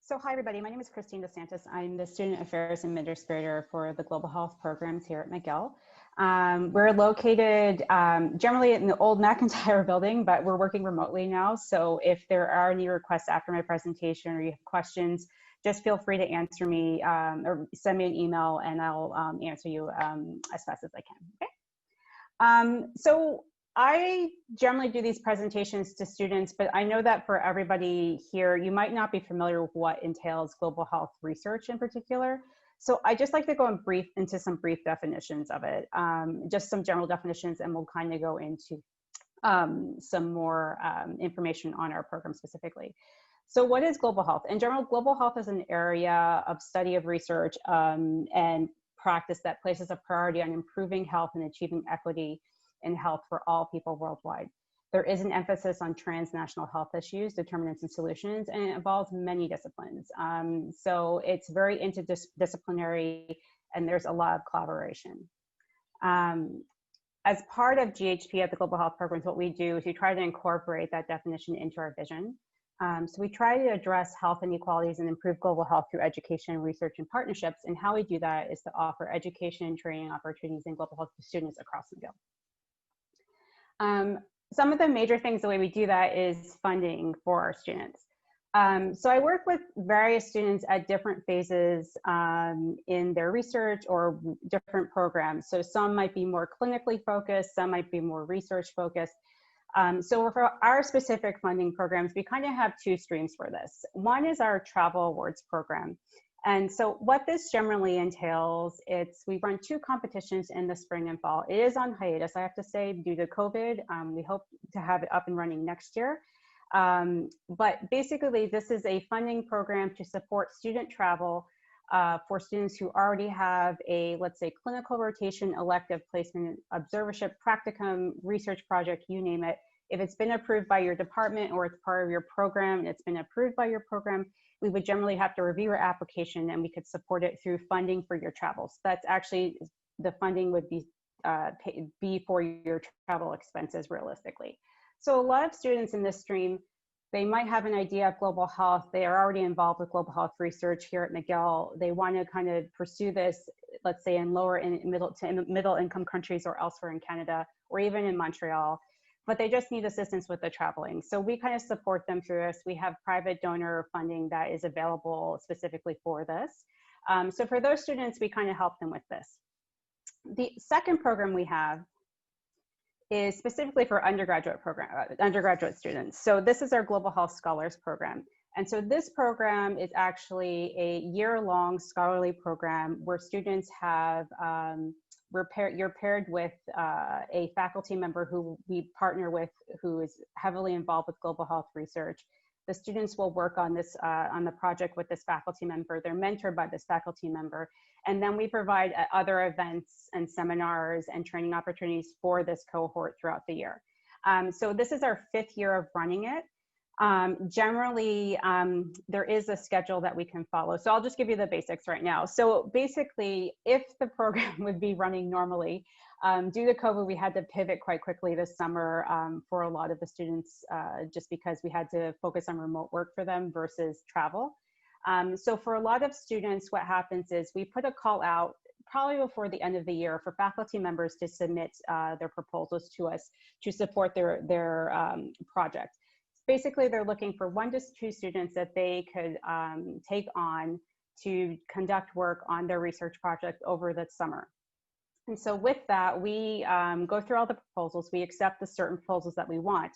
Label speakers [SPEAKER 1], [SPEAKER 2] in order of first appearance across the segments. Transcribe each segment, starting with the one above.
[SPEAKER 1] So hi everybody, my name is Christine DeSantis. I'm the Student Affairs Administrator for the Global Health Programs here at McGill. We're located generally in the old McIntyre building, but we're working remotely now. So if there are any requests after my presentation or you have questions, just feel free to answer me or send me an email and I'll answer you as fast as I can, okay? So I generally do these presentations to students, but I know that for everybody here, you might not be familiar with what entails global health research in particular. So I just like to go into some brief definitions of it, just some general definitions, and we'll kind of go into some more information on our program specifically. So what is global health? In general, global health is an area of study of research and practice that places a priority on improving health and achieving equity in health for all people worldwide. There is an emphasis on transnational health issues, determinants, and solutions, and it involves many disciplines. So it's very interdisciplinary, and there's a lot of collaboration. As part of GHP at the Global Health Programs, what we do is we try to incorporate that definition into our vision. So we try to address health inequalities and improve global health through education, research, and partnerships. And how we do that is to offer education and training opportunities in global health to students across McGill. Some of the major things, the way we do that is funding for our students. So I work with various students at different phases in their research or different programs. So some might be more clinically focused, some might be more research focused. So for our specific funding programs, we kind of have two streams for this. One is our travel awards program. And so what this generally entails, we run two competitions in the spring and fall. It is on hiatus, I have to say, due to COVID. We hope to have it up and running next year. But basically, this is a funding program to support student travel for students who already have a, let's say, clinical rotation, elective placement, observership, practicum, research project, you name it. If it's been approved by your department or it's part of your program and it's been approved by your program, we would generally have to review your application and we could support it through funding for your travels. That's actually, the funding would be for your travel expenses realistically. So a lot of students in this stream, they might have an idea of global health. They are already involved with global health research here at McGill. They want to kind of pursue this, let's say in lower and middle income countries or elsewhere in Canada or even in Montreal, but they just need assistance with the traveling. So we kind of support them through this. We have private donor funding that is available specifically for this. So for those students, we kind of help them with this. The second program we have is specifically for undergraduate students. So this is our Global Health Scholars Program. And so this program is actually a year-long scholarly program where students have, you're paired with a faculty member who we partner with who is heavily involved with global health research. The students will work on this, on the project with this faculty member. They're mentored by this faculty member. And then we provide other events and seminars and training opportunities for this cohort throughout the year. So this is our 5th year of running it. Generally, there is a schedule that we can follow. So I'll just give you the basics right now. So basically, if the program would be running normally, due to COVID, we had to pivot quite quickly this summer for a lot of the students, just because we had to focus on remote work for them versus travel. So for a lot of students, what happens is we put a call out probably before the end of the year for faculty members to submit their proposals to us to support their project. Basically, they're looking for 1 to 2 students that they could take on to conduct work on their research project over the summer. And so with that, we go through all the proposals. We accept the certain proposals that we want.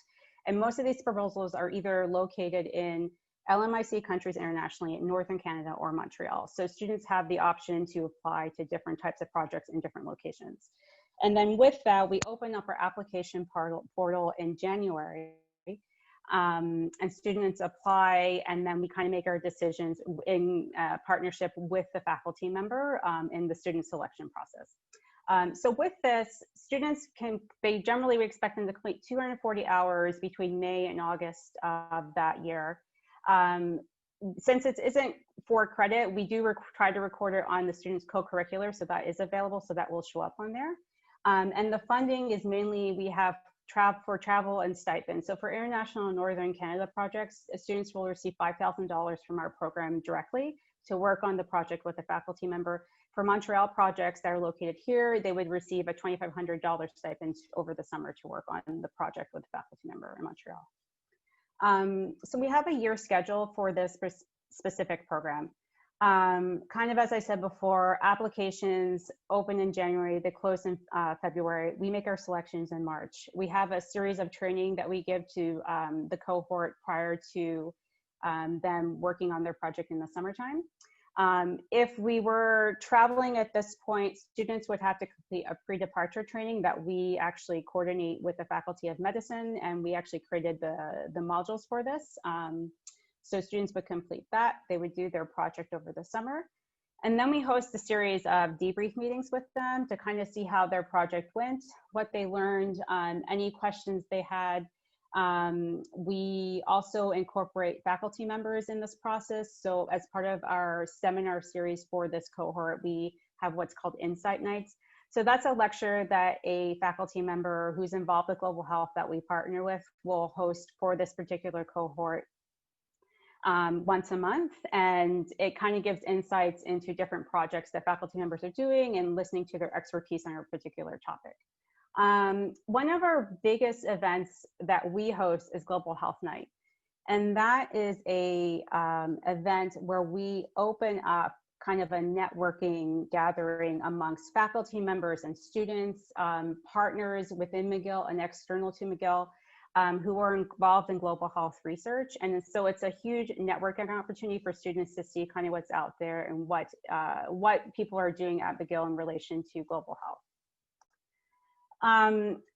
[SPEAKER 1] And most of these proposals are either located in LMIC countries internationally in Northern Canada or Montreal. So students have the option to apply to different types of projects in different locations. And then with that, we open up our application portal in January. And students apply, and then we kind of make our decisions in partnership with the faculty member in the student selection process. So with this, students generally we expect them to complete 240 hours between May and August of that year. Since it isn't for credit, we do try to record it on the student's co-curricular, so that is available, so that will show up on there. And the funding is mainly, we have for travel and stipends. So for international and Northern Canada projects, students will receive $5,000 from our program directly to work on the project with a faculty member. For Montreal projects that are located here, they would receive a $2,500 stipend over the summer to work on the project with a faculty member in Montreal. So we have a year schedule for this specific program. Kind of as I said before, applications open in January, they close in February. We make our selections in March. We have a series of training that we give to the cohort prior to them working on their project in the summertime. If we were traveling at this point, students would have to complete a pre-departure training that we actually coordinate with the Faculty of Medicine, and we actually created the modules for this. So students would complete that. They would do their project over the summer. And then we host a series of debrief meetings with them to kind of see how their project went, what they learned, any questions they had. We also incorporate faculty members in this process. So as part of our seminar series for this cohort, we have what's called Insight Nights. So that's a lecture that a faculty member who's involved with global health that we partner with will host for this particular cohort once a month, and it kind of gives insights into different projects that faculty members are doing and listening to their expertise on a particular topic. One of our biggest events that we host is Global Health Night, and that is a event where we open up kind of a networking gathering amongst faculty members and students, partners within McGill and external to McGill, who are involved in global health research. And so it's a huge networking opportunity for students to see kind of what's out there and what people are doing at McGill in relation to global health.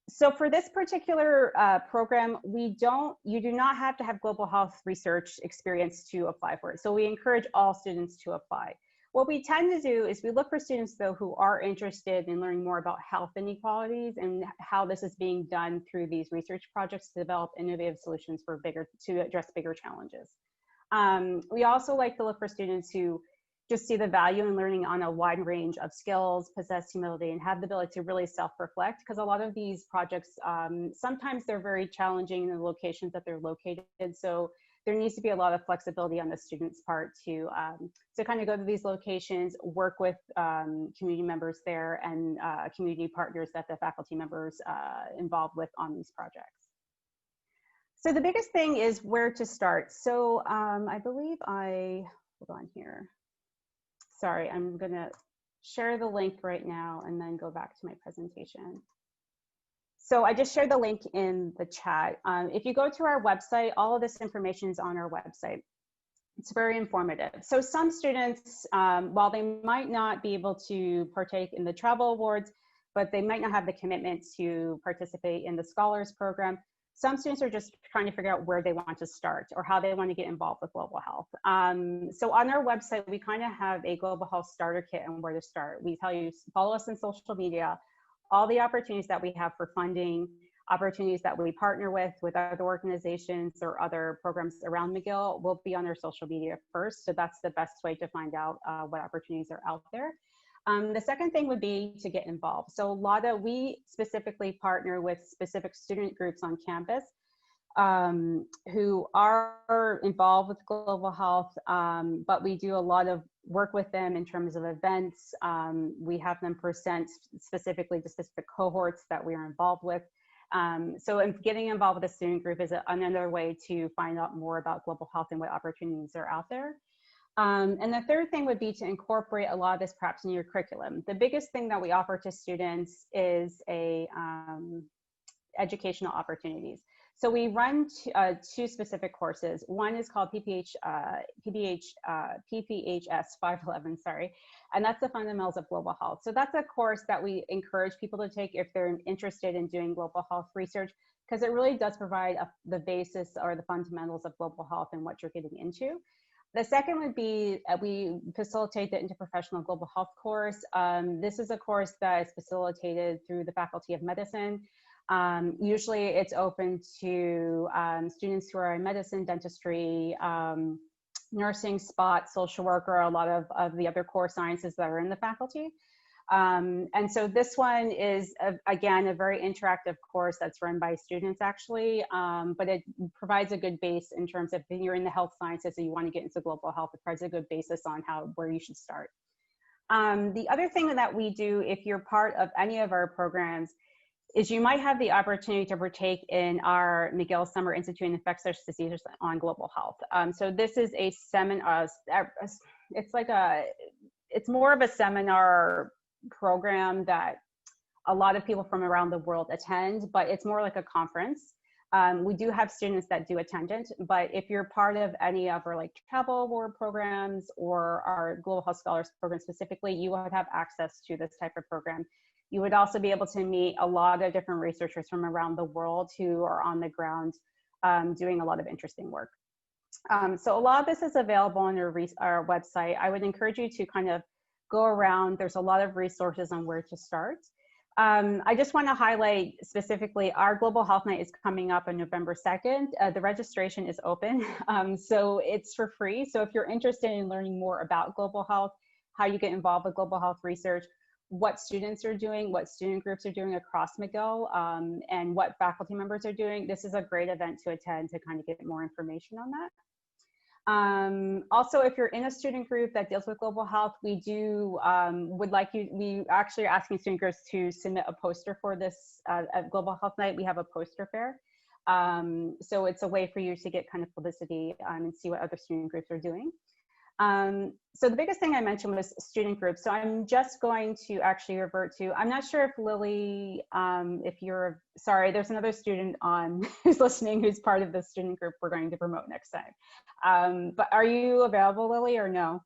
[SPEAKER 1] So for this particular program, you do not have to have global health research experience to apply for it. So we encourage all students to apply. What we tend to do is we look for students, though, who are interested in learning more about health inequalities and how this is being done through these research projects to develop innovative solutions to address bigger challenges. We also like to look for students who just see the value in learning on a wide range of skills, possess humility, and have the ability to really self-reflect, because a lot of these projects, sometimes they're very challenging in the locations that they're located. So there needs to be a lot of flexibility on the student's part to kind of go to these locations, work with community members there and community partners that the faculty members involved with on these projects. So the biggest thing is where to start. So I believe hold on here. Sorry, I'm gonna share the link right now and then go back to my presentation. So I just shared the link in the chat. If you go to our website, all of this information is on our website. It's very informative. So some students, while they might not be able to partake in the travel awards, but they might not have the commitment to participate in the scholars program, some students are just trying to figure out where they want to start or how they want to get involved with global health. So on our website, we kind of have a global health starter kit and where to start. We tell you, follow us on social media, all the opportunities that we have for funding, opportunities that we partner with other organizations or other programs around McGill will be on our social media first. So that's the best way to find out what opportunities are out there. The second thing would be to get involved. So we specifically partner with specific student groups on campus who are involved with global health, but we do a lot of work with them in terms of events. We have them present specifically to specific cohorts that we are involved with. So getting involved with a student group is another way to find out more about global health and what opportunities are out there. And the third thing would be to incorporate a lot of this perhaps in your curriculum. The biggest thing that we offer to students is educational opportunities. So we run two specific courses. One is called PPHS 511, sorry, and that's the fundamentals of global health. So that's a course that we encourage people to take if they're interested in doing global health research, because it really does provide the basis or the fundamentals of global health and what you're getting into. The second would be we facilitate the interprofessional global health course. This is a course that is facilitated through the Faculty of Medicine. Usually it's open to students who are in medicine, dentistry, nursing, spot, social worker, a lot of the other core sciences that are in the faculty. And so this one is, again, a very interactive course that's run by students actually, but it provides a good base in terms of if you're in the health sciences and you want to get into global health, it provides a good basis on where you should start. The other thing that we do if you're part of any of our programs is you might have the opportunity to partake in our McGill Summer Institute in Infectious Diseases on Global Health. So this is a seminar, it's more of a seminar program that a lot of people from around the world attend, but it's more like a conference. We do have students that do attend it, but if you're part of any of our like travel award programs or our Global Health Scholars program specifically, you would have access to this type of program. You would also be able to meet a lot of different researchers from around the world who are on the ground doing a lot of interesting work. So a lot of this is available on our website. I would encourage you to kind of go around. There's a lot of resources on where to start. I just want to highlight specifically our Global Health Night is coming up on November 2nd. The registration is open, so it's for free. So if you're interested in learning more about global health, how you get involved with global health research, what students are doing, what student groups are doing across McGill, and what faculty members are doing, this is a great event to attend to kind of get more information on that. Also, if you're in a student group that deals with global health, we do we actually are asking student groups to submit a poster for this at Global Health Night. We have a poster fair. So it's a way for you to get kind of publicity and see what other student groups are doing. So the biggest thing I mentioned was student groups. So I'm just going to actually revert to, I'm not sure if Lily, sorry, there's another student on who's listening who's part of the student group we're going to promote next time. But are you available, Lily, or no?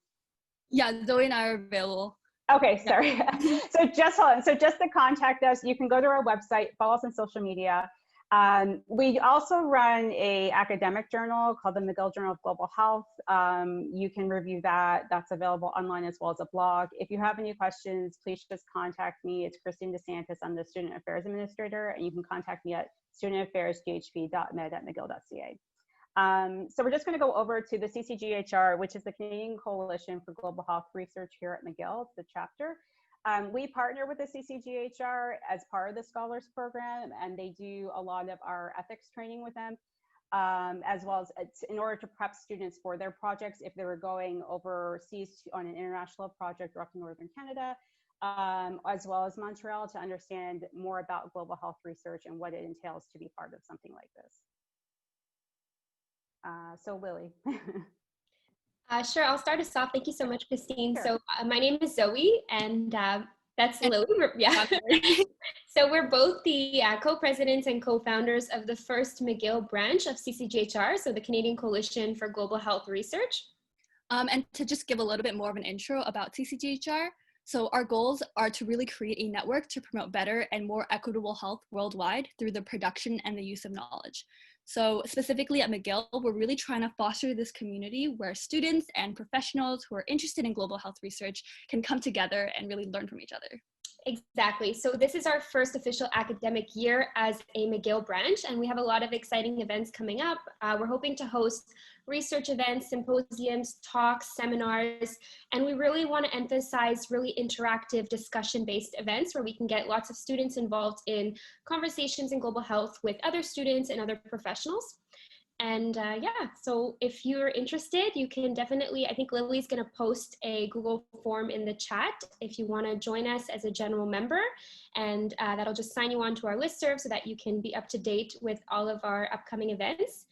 [SPEAKER 2] Yeah, Zoe and I are available.
[SPEAKER 1] Okay, sorry. So just hold on. So just to contact us, you can go to our website, follow us on social media. We also run a academic journal called the McGill Journal of Global Health. You can review that. That's available online as well as a blog. If you have any questions, please just contact me. It's Christine DeSantis. I'm the Student Affairs Administrator, and you can contact me at studentaffairsghp.med@mcgill.ca. So we're just going to go over to the CCGHR, which is the Canadian Coalition for Global Health Research here at McGill. It's the chapter. We partner with the CCGHR as part of the Scholars Program, and they do a lot of our ethics training with them, as well as in order to prep students for their projects if they were going overseas on an international project or up in Northern Canada, as well as Montreal, to understand more about global health research and what it entails to be part of something like this. So Lily.
[SPEAKER 3] Sure, I'll start us off. Thank you so much, Christine.
[SPEAKER 1] Sure.
[SPEAKER 3] So my name is Zoe, and that's Lily. Yeah. So we're both the co-presidents and co-founders of the first McGill branch of CCGHR, so the Canadian Coalition for Global Health Research.
[SPEAKER 2] And to just give a little bit more of an intro about CCGHR, so our goals are to really create a network to promote better and more equitable health worldwide through the production and the use of knowledge. So specifically at McGill, we're really trying to foster this community where students and professionals who are interested in global health research can come together and really learn from each other.
[SPEAKER 3] Exactly. So this is our first official academic year as a McGill branch, and we have a lot of exciting events coming up. We're hoping to host research events, symposiums, talks, seminars, and we really want to emphasize really interactive discussion-based events where we can get lots of students involved in conversations in global health with other students and other professionals. And yeah, so if you're interested, you can definitely, I think Lily's going to post a Google form in the chat if you want to join us as a general member, and that'll just sign you on to our listserv so that you can be up to date with all of our upcoming events.